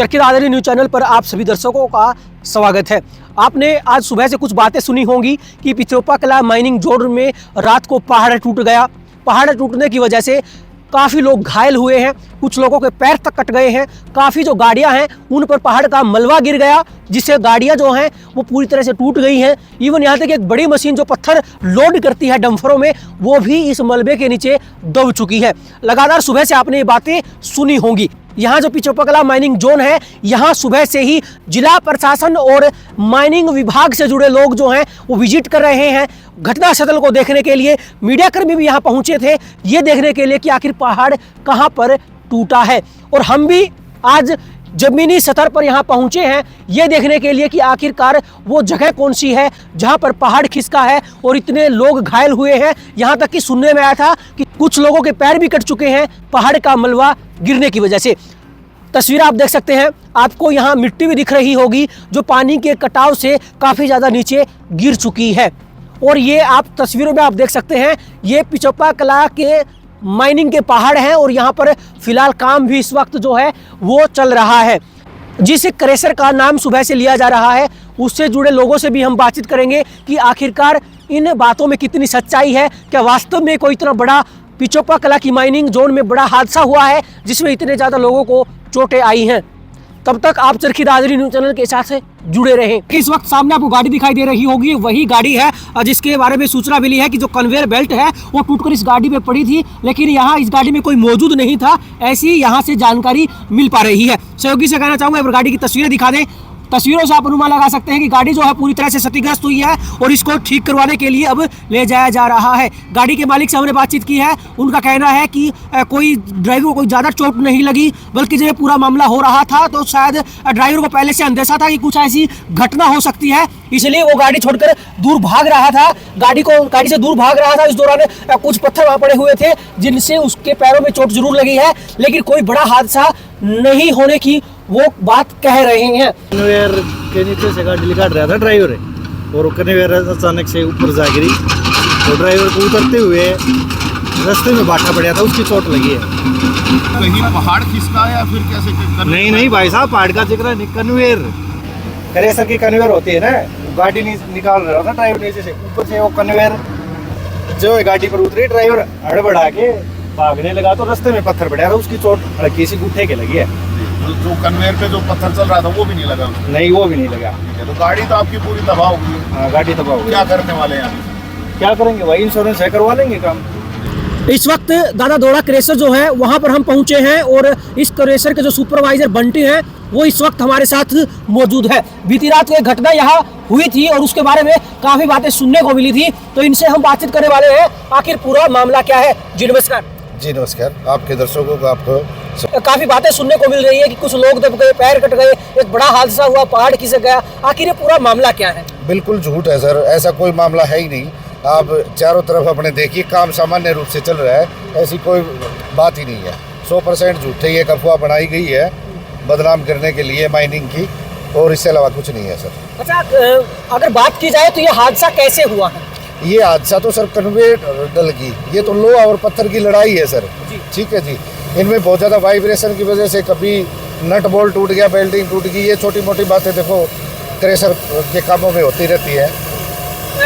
Charkhi Dadri news channel पर आप सभी दर्शकों का स्वागत है। आपने आज सुबह से कुछ बातें सुनी होंगी कि पिछोपा कला माइनिंग जोन में रात को पहाड़ टूट गया। पहाड़ टूटने की वजह से काफ़ी लोग घायल हुए हैं, कुछ लोगों के पैर तक कट गए हैं। काफ़ी जो गाड़ियां हैं उन पर पहाड़ का मलबा गिर गया, जिससे गाड़ियां जो हैं वो पूरी तरह से टूट गई हैं। इवन यहाँ तक एक बड़ी मशीन जो पत्थर लोड करती है डंफरों में, वो भी इस मलबे के नीचे दब चुकी है। लगातार सुबह से आपने ये बातें सुनी होंगी। यहाँ जो पिछोपा कला माइनिंग जोन है, यहाँ सुबह से ही जिला प्रशासन और माइनिंग विभाग से जुड़े लोग जो हैं वो विजिट कर रहे हैं। घटनास्थल को देखने के लिए मीडियाकर्मी भी यहाँ पहुँचे थे, ये देखने के लिए कि आखिर पहाड़ कहाँ पर टूटा है। और हम भी आज जमीनी सतह पर यहाँ पहुँचे हैं, ये देखने के लिए कि आखिरकार वो जगह कौन सी है जहाँ पर पहाड़ खिसका है और इतने लोग घायल हुए हैं। यहाँ तक कि सुनने में आया था कि कुछ लोगों के पैर भी कट चुके हैं पहाड़ का मलबा गिरने की वजह से। तस्वीर आप देख सकते हैं, आपको यहाँ मिट्टी भी दिख रही होगी जो पानी के कटाव से काफ़ी ज़्यादा नीचे गिर चुकी है। और ये आप तस्वीरों में आप देख सकते हैं, ये पिछोपा कला के माइनिंग के पहाड़ हैं और यहाँ पर फिलहाल काम भी इस वक्त जो है वो चल रहा है। जिस क्रेशर का नाम सुबह से लिया जा रहा है, उससे जुड़े लोगों से भी हम बातचीत करेंगे कि आखिरकार इन बातों में कितनी सच्चाई है। क्या वास्तव में कोई इतना बड़ा पिछोपा कला की माइनिंग जोन में बड़ा हादसा हुआ है जिसमें इतने ज़्यादा लोगों को चोटें आई हैं। तब तक आप चरखी दादरी न्यूज चैनल के साथ जुड़े रहें। इस वक्त सामने आपको गाड़ी दिखाई दे रही होगी, वही गाड़ी है जिसके बारे में सूचना मिली है कि जो कन्वेयर बेल्ट है वो टूटकर इस गाड़ी में पड़ी थी, लेकिन यहाँ इस गाड़ी में कोई मौजूद नहीं था, ऐसी यहाँ से जानकारी मिल पा रही है। सहयोगी से कहना चाहूँगा अगर गाड़ी की तस्वीरें दिखा दें। तस्वीरों से आप अनुमान लगा सकते हैं कि गाड़ी जो है पूरी तरह से क्षतिग्रस्त हुई है और इसको ठीक करवाने के लिए अब ले जाया जा रहा है। गाड़ी के मालिक से हमने बातचीत की है, उनका कहना है कि कोई ड्राइवर को कोई ज़्यादा चोट नहीं लगी, बल्कि जब पूरा मामला हो रहा था तो शायद ड्राइवर को पहले से अंदेशा था कि कुछ ऐसी घटना हो सकती है, इसलिए वो गाड़ी छोड़कर दूर भाग रहा था। गाड़ी से दूर भाग रहा था। इस दौरान कुछ पत्थर वहाँ पड़े हुए थे जिनसे उसके पैरों में चोट जरूर लगी है, लेकिन कोई बड़ा हादसा नहीं होने की वो बात कह रहे हैं। कन्वेयर के नीचे से गाड़ी निकाल रहा था ड्राइवर है और कन्वेयर अचानक से ऊपर जा गिरी तो ड्राइवर को उतरते हुए रास्ते में बाटा पड़ा था, उसकी चोट लगी है। कहीं पहाड़ खिसका या फिर कैसे? नहीं भाई साहब, पहाड़ का जिक्र नहीं, कन्वेयर क्रेशर की कन्वेयर होती है ना, गाड़ी निकाल रहा था ड्राइवर नीचे से, ऊपर से वो कन्वेयर जो है गाड़ी पर उतरी, ड्राइवर हड़बड़ा के भागने लगा तो रास्ते में पत्थर पड़ा था, उसकी चोट हल्की सी गुट्ठे के लगी है। जो कन्वेयर पे जो पत्थर चल रहा था वो भी नहीं लगा? नहीं, वो भी नहीं लगा। तो गाड़ी तो आपकी पूरी तबाह हो गई। हाँ, गाड़ी तबाह हो गई। क्या करने वाले हैं? क्या करेंगे भाई, इंश्योरेंस है, करवा लेंगे काम। इस वक्त दादा दौड़ा क्रेशर जो है वहां पर हम पहुंचे हैं और इस क्रेशर के जो सुपरवाइजर बंटी हैं वो इस वक्त हमारे साथ मौजूद है। बीती रात की घटना यहाँ हुई थी और उसके बारे में काफी बातें सुनने को मिली थी, तो इनसे हम बातचीत करने वाले हैं आखिर पूरा मामला क्या है। जी नमस्कार। जी नमस्कार, आपके दर्शकों को आपको काफी बातें सुनने को मिल रही है कि कुछ लोग दब गए, पैर कट गए, एक बड़ा हादसा हुआ, पहाड़ खिसक गया, आखिर ये पूरा मामला क्या है? बिल्कुल झूठ है सर, ऐसा कोई मामला है ही नहीं। आप चारों तरफ अपने देखिए, काम सामान्य रूप से चल रहा है, ऐसी कोई बात ही नहीं है। 100% झूठ है, ये अफवाह बनाई गई है बदनाम करने के लिए माइनिंग की, और इससे अलावा कुछ नहीं है सर। अच्छा, अगर बात की जाए तो ये हादसा कैसे हुआ है? ये हादसा तो सर कन्वेयर डल की, ये तो लोहा और पत्थर की लड़ाई है सर। ठीक है जी, इनमें बहुत ज़्यादा वाइब्रेशन की वजह से कभी नट बोल्ट टूट गया, बेल्टिंग टूट गई, ये छोटी मोटी बातें देखो क्रेशर के कामों में होती रहती है।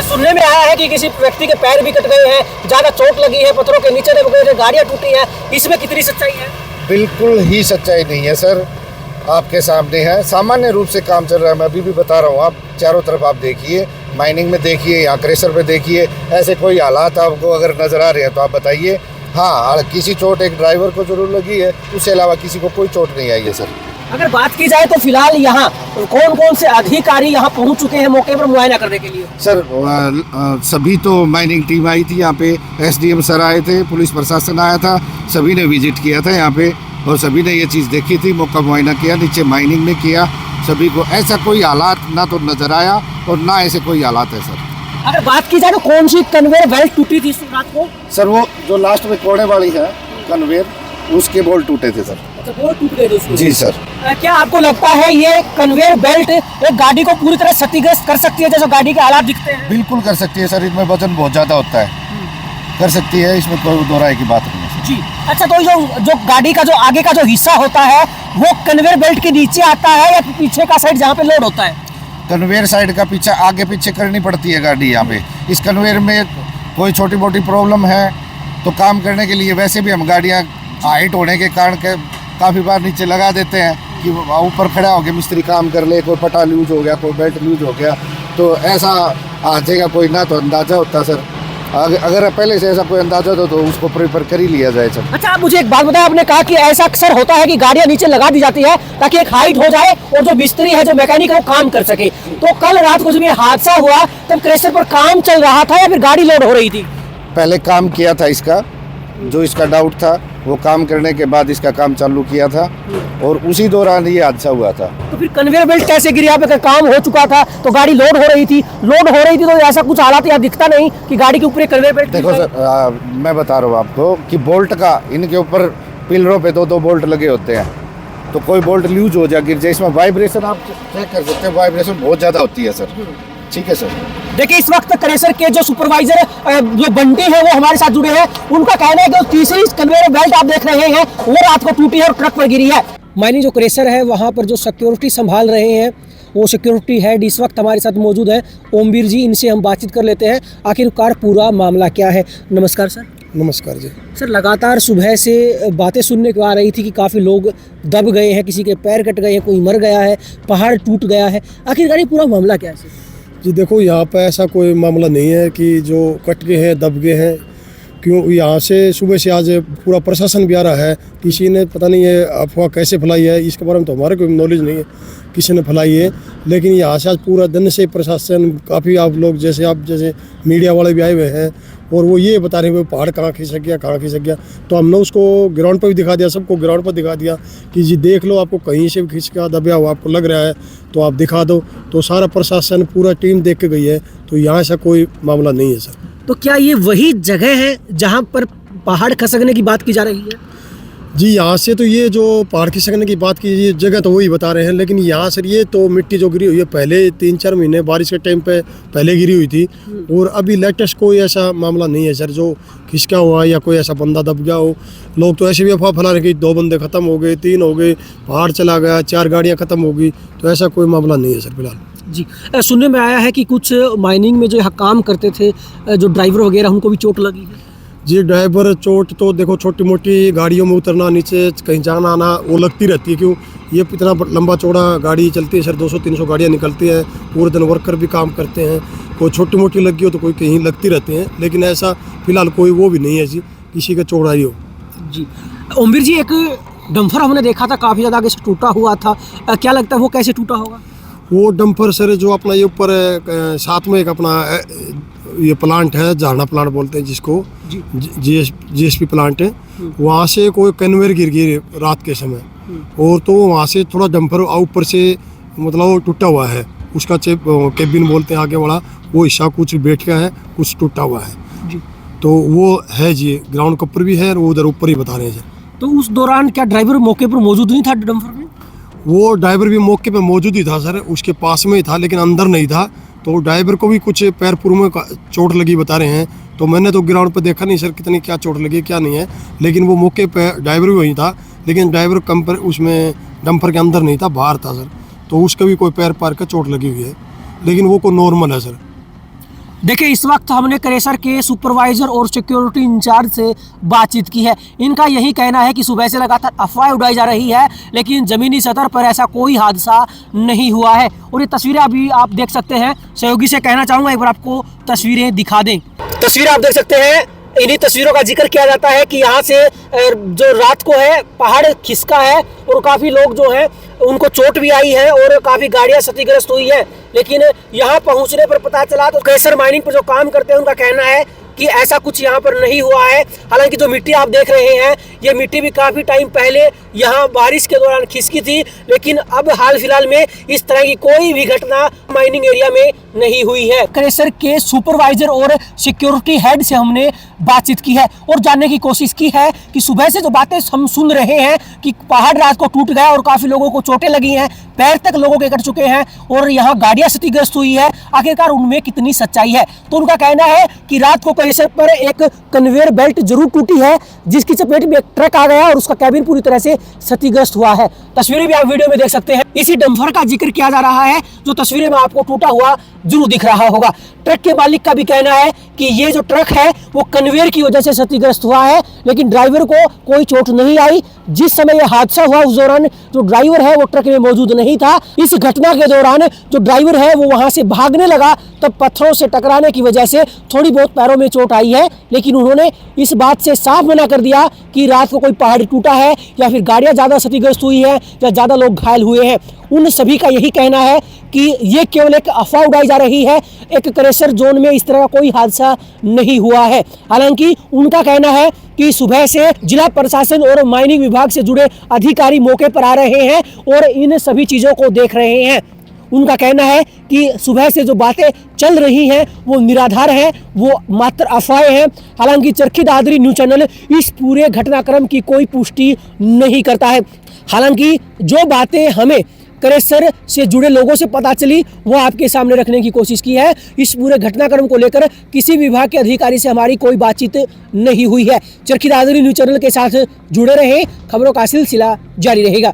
सुनने में आया है कि किसी व्यक्ति के पैर भी कट गए हैं, ज़्यादा चोट लगी है, पत्थरों के नीचे दब गए, गाड़ियाँ टूटी हैं, इसमें कितनी सच्चाई है? बिल्कुल ही सच्चाई नहीं है सर, आपके सामने है, सामान्य रूप से काम चल रहा है। मैं अभी भी बता रहा हूँ, आप चारों तरफ आप देखिए, माइनिंग में देखिए, यहाँ क्रेशर पे देखिए, ऐसे कोई हालात आपको अगर नज़र आ रहे हैं तो आप बताइए। हाँ, किसी चोट एक ड्राइवर को जरूर लगी है, उसके अलावा किसी को कोई चोट नहीं आई है सर। अगर बात की जाए तो फिलहाल यहाँ कौन कौन से अधिकारी यहाँ पहुँच चुके हैं मौके पर मुआयना करने के लिए? सर सभी तो माइनिंग टीम आई थी यहाँ पे, SDM सर आए थे, पुलिस प्रशासन आया था, सभी ने विजिट किया था यहाँ पे और सभी ने ये चीज़ देखी थी, मौका मुआयना किया, नीचे माइनिंग में किया, सभी को ऐसा कोई हालात ना तो नज़र आया और ना ऐसे कोई हालात है सर। अगर बात की जाए तो कौन सी कन्वेयर बेल्ट टूटी थी रात को? सर वो जो लास्ट में कोने वाली है कन्वेयर, उसके बोल्ट टूटे थे सर। अच्छा, बोल्ट टूट गए थे? जी सर। क्या आपको लगता है ये कन्वेयर बेल्ट एक गाड़ी को पूरी तरह क्षतिग्रस्त कर सकती है जैसे गाड़ी के हालात दिखते हैं? बिल्कुल कर सकती है सर, इनमें वजन बहुत ज़्यादा होता है, कर सकती है, इसमें कोई दो राय की बात नहीं है। जी। अच्छा, तो जो गाड़ी का जो आगे का जो हिस्सा होता है वो कन्वेयर बेल्ट के नीचे आता है या पीछे का साइड जहाँ पे लोड होता है? कन्वेयर साइड का पीछे आगे पीछे करनी पड़ती है गाड़ी यहाँ पे। इस कन्वेयर में कोई छोटी मोटी प्रॉब्लम है तो काम करने के लिए वैसे भी हम गाड़ियाँ हाइट होने के कारण के काफ़ी बार नीचे लगा देते हैं कि ऊपर खड़ा हो गया मिस्त्री काम कर ले, कोई पटा लूज हो गया, कोई बेल्ट लूज हो गया, तो ऐसा आ जाएगा कोई ना तो अंदाज़ा होता सर। अगर पहले से ऐसा कोई अंदाजा हो तो उसको प्रिपेयर कर ही लिया जाए सर। अच्छा, आप मुझे एक बात बताएं, आपने कहा कि ऐसा अक्सर होता है कि गाड़ियां नीचे लगा दी जाती है ताकि एक हाइट हो जाए और जो मिस्त्री है, जो मैकेनिक है, वो काम कर सके। तो कल रात को जब ये हादसा हुआ तब क्रेशर पर काम चल रहा था या फिर गाड़ी लोड हो रही थी? पहले काम किया था इसका, जो इसका डाउट था वो काम करने के बाद इसका काम चालू किया था और उसी दौरान ये हादसा हुआ था। तो फिर कन्वेयर बेल्ट कैसे गिरी? यहाँ पे काम हो चुका था तो गाड़ी लोड हो रही थी तो ऐसा कुछ हालात यहाँ दिखता नहीं कि गाड़ी के ऊपर एक कन्वेयर बेल्ट। देखो सर, मैं बता रहा हूँ आपको कि बोल्ट का इनके ऊपर पिलरों पे दो बोल्ट लगे होते हैं, तो कोई बोल्ट लूज हो जाए, गिर जाए, इसमें वाइब्रेशन आप चेक कर सकते हैं, वाइब्रेशन बहुत ज़्यादा होती है सर। ठीक है सर। देखिए, इस वक्त क्रेशर के जो सुपरवाइजर जो बंटी है वो हमारे साथ जुड़े हैं। उनका कहना है कि तीसरी कन्वेयर बेल्ट आप देख रहे हैं वो रात को टूटी है और ट्रक पर गिरी है। माइनिंग जो क्रेशर है वहाँ पर जो सिक्योरिटी संभाल रहे हैं वो सिक्योरिटी हेड इस वक्त हमारे साथ मौजूद है, ओमवीर जी। इनसे हम बातचीत कर लेते हैं आखिरकार पूरा मामला क्या है। नमस्कार सर। नमस्कार जी। सर, लगातार सुबह से बातें सुनने को आ रही थी कि काफ़ी लोग दब गए हैं, किसी के पैर कट गए हैं, कोई मर गया है, पहाड़ टूट गया है। आखिरकार ये पूरा मामला क्या है सर? जी देखो, यहाँ पे ऐसा कोई मामला नहीं है कि जो कट गए हैं, दब गए हैं। क्यों, यहाँ से सुबह से आज पूरा प्रशासन भी आ रहा है। किसी ने पता नहीं ये अफवाह कैसे फैलाई है, इसके बारे में तो हमारे कोई नॉलेज नहीं है, किसी ने फैलाई है। लेकिन यहाँ से आज पूरा दिन से प्रशासन, काफ़ी आप लोग जैसे मीडिया वाले भी आए हुए हैं और वो ये बता रहे हैं पहाड़ कहाँ खिसक गया। तो हमने उसको ग्राउंड पर भी दिखा दिया, सबको ग्राउंड पर दिखा दिया कि जी देख लो, आपको कहीं से भी खिसका दबा हुआ आपको लग रहा है तो आप दिखा दो। तो सारा प्रशासन, पूरा टीम देख के गई है, तो यहाँ से कोई मामला नहीं है सर। तो क्या ये वही जगह है जहाँ पर पहाड़ खसकने की बात की जा रही है? जी, यहाँ से तो ये जो पहाड़ खिसकने की बात की, ये जगह तो वही बता रहे हैं, लेकिन यहाँ सर ये तो मिट्टी जो गिरी हुई है पहले 3-4 महीने बारिश के टाइम पे पहले गिरी हुई थी और अभी लेटेस्ट कोई ऐसा मामला नहीं है सर जो खिसका हुआ या कोई ऐसा बंदा दब गया हो। लोग तो ऐसे भी अफवाह फैला रहे हैं कि 2 बंदे ख़त्म हो गए, 3 हो गए, पहाड़ चला गया, 4 गाड़ियाँ ख़त्म हो गई, तो ऐसा कोई मामला नहीं है सर फिलहाल। जी, सुनने में आया है कि कुछ माइनिंग में जो यहाँ काम करते थे जो ड्राइवर वगैरह, उनको भी चोट लगी है। जी, ड्राइवर चोट तो देखो, छोटी मोटी गाड़ियों में उतरना, नीचे कहीं जाना आना वो लगती रहती है। क्यों, ये इतना लंबा चौड़ा गाड़ी चलती है सर, 200-300 गाड़ियाँ निकलती हैं, पूरे दिन वर्कर भी काम करते हैं। कोई छोटी मोटी लगी हो तो कोई कहीं लगती रहती हैं, लेकिन ऐसा फिलहाल कोई वो भी नहीं है जी किसी का चोट आई हो। जी, ओमवीर जी, एक डंपर हमने देखा था काफ़ी ज़्यादा आगे से टूटा हुआ था, क्या लगता है वो कैसे टूटा होगा? वो डंपर सर जो अपना ये ऊपर साथ में एक अपना ये प्लांट है, झारना प्लांट बोलते हैं जिसको, GSP प्लांट है, वहाँ से कोई कन्वेयर गिर गई रात के समय और तो वहाँ से थोड़ा डंपर ऊपर से मतलब वो टूटा हुआ है, उसका केबिन बोलते हैं आगे वाला, वो हिस्सा कुछ बैठ गया है, कुछ टूटा हुआ है जी। तो वो है जी, ग्राउंड के ऊपर भी है और वो उधर ऊपर ही बता रहे हैं सर। तो उस दौरान क्या ड्राइवर मौके पर मौजूद नहीं था डंपर में? वो ड्राइवर भी मौके पे मौजूद ही था सर, उसके पास में ही था लेकिन अंदर नहीं था। तो ड्राइवर को भी कुछ पैर पुर में चोट लगी बता रहे हैं, तो मैंने तो ग्राउंड पे देखा नहीं सर कितनी क्या चोट लगी क्या नहीं है, लेकिन वो मौके पे ड्राइवर भी वहीं था, लेकिन ड्राइवर कंपर उसमें डंपर के अंदर नहीं था, बाहर था सर। तो उसका भी कोई पैर पार का चोट लगी हुई है, लेकिन वो कोई नॉर्मल है सर। देखिए, इस वक्त हमने क्रेशर के सुपरवाइजर और सिक्योरिटी इंचार्ज से बातचीत की है। इनका यही कहना है कि सुबह से लगातार अफवाह उड़ाई जा रही है, लेकिन ज़मीनी सतह पर ऐसा कोई हादसा नहीं हुआ है। और ये तस्वीरें अभी आप देख सकते हैं। सहयोगी से कहना चाहूँगा एक बार आपको तस्वीरें दिखा दें। तस्वीरें आप देख सकते हैं, इन्हीं तस्वीरों का जिक्र किया जाता है कि यहाँ से जो रात को है पहाड़ खिसका है और काफ़ी लोग जो हैं उनको चोट भी आई है और काफ़ी गाड़ियाँ क्षतिग्रस्त हुई है। लेकिन यहाँ पहुँचने पर पता चला तो क्रेशर माइनिंग पर जो काम करते हैं उनका कहना है कि ऐसा कुछ यहाँ पर नहीं हुआ है। हालांकि जो मिट्टी आप देख रहे हैं, ये मिट्टी भी काफ़ी टाइम पहले यहाँ बारिश के दौरान खिसकी थी, लेकिन अब हाल फिलहाल में इस तरह की कोई भी घटना माइनिंग एरिया में नहीं हुई है। क्रेशर के सुपरवाइजर और सिक्योरिटी हेड से हमने बातचीत की है और जानने की कोशिश की है कि सुबह से जो बातें हम सुन रहे हैं कि पहाड़ रात को टूट गया और काफी लोगों को चोटें लगी हैं, पैर तक लोगों के कट चुके हैं और यहाँ गाड़ियां क्षतिग्रस्त हुई है, आखिरकार उनमें कितनी सच्चाई है। तो उनका कहना है कि रात को क्रेशर पर एक कन्वेयर बेल्ट जरूर टूटी है, जिसकी चपेट में एक ट्रक आ गया और उसका कैबिन पूरी तरह से क्षतिग्रस्त हुआ है। तस्वीरें भी आप वीडियो में देख सकते हैं। इसी डंपर का जिक्र किया जा रहा है जो तस्वीरें में आपको टूटा हुआ जरूर दिख रहा होगा। ट्रक के मालिक का भी कहना है कि ये जो ट्रक है वो कन्वेयर की वजह से क्षतिग्रस्त हुआ है, लेकिन ड्राइवर को कोई चोट नहीं आई। जिस समय यह हादसा हुआ उस दौरान जो ड्राइवर है वो ट्रक में मौजूद नहीं था। इस घटना के दौरान जो ड्राइवर है वो वहां से भागने लगा, तब पत्थरों से टकराने की वजह से थोड़ी बहुत पैरों में चोट आई है, लेकिन उन्होंने इस बात से साफ मना कर दिया कि रात को कोई पहाड़ टूटा है या फिर गाड़ियां ज्यादा क्षतिग्रस्त हुई है या ज्यादा लोग घायल हुए हैं। उन सभी का यही कहना है कि ये केवल एक अफवाह उड़ाई जा रही है, एक क्रेशर जोन में इस तरह का कोई हादसा नहीं हुआ है। हालांकि उनका कहना है कि सुबह से जिला प्रशासन और माइनिंग विभाग से जुड़े अधिकारी मौके पर आ रहे हैं और इन सभी चीजों को देख रहे हैं। उनका कहना है कि सुबह से जो बातें चल रही हैं वो निराधार हैं, वो मात्र अफवाहें हैं। हालांकि चरखी दादरी न्यूज़ चैनल इस पूरे घटनाक्रम की कोई पुष्टि नहीं करता है। हालांकि जो बातें हमें क्रेशर से जुड़े लोगों से पता चली वो आपके सामने रखने की कोशिश की है। इस पूरे घटनाक्रम को लेकर किसी विभाग के अधिकारी से हमारी कोई बातचीत नहीं हुई है। चरखी दादरी न्यूज़ चैनल के साथ जुड़े रहें, खबरों का सिलसिला जारी रहेगा।